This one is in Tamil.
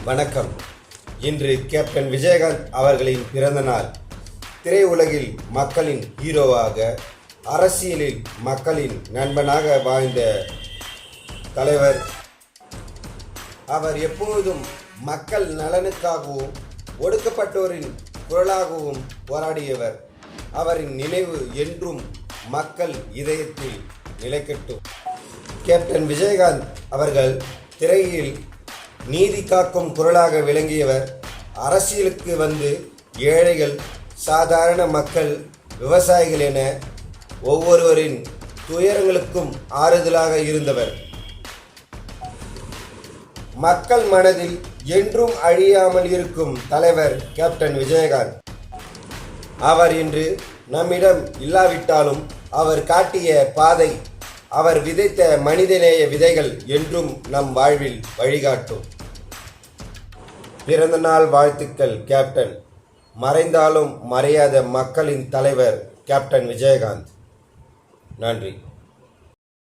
வணக்கம். இன்று கேப்டன் விஜயகாந்த் அவர்களின் பிறந்த நாள். திரையுலகில் மக்களின் ஹீரோவாக, அரசியலில் மக்களின் நண்பனாக வாழ்ந்த தலைவர். அவர் எப்பொழுதும் மக்கள் நலனுக்காகவும் ஒடுக்கப்பட்டோரின் குரலாகவும் போராடியவர். அவரின் நினைவு என்றும் மக்கள் இதயத்தில் நிலைக்கட்டும். கேப்டன் விஜயகாந்த் அவர்கள் திரையில் நீதி காக்கும் குரலாக விளங்கியவர். அரசியலுக்கு வந்து ஏழைகள், சாதாரண மக்கள், விவசாயிகள் என ஒவ்வொருவரின் துயரங்களுக்கும் ஆறுதலாக இருந்தவர். மக்கள் மனதில் என்றும் அழியாமல் இருக்கும் தலைவர் கேப்டன் விஜயகாந்த். அவர் இன்று நம்மிடம் இல்லாவிட்டாலும் அவர் காட்டிய பாதை, அவர் விதைத்த மனிதநேய விதைகள் என்றும் நம் வாழ்வில் வழிகாட்டும். பிறந்தநாள் வாழ்த்துக்கள் கேப்டன். மறைந்தாலும் மறையாத மக்களின் தலைவர் கேப்டன் விஜயகாந்த். நன்றி.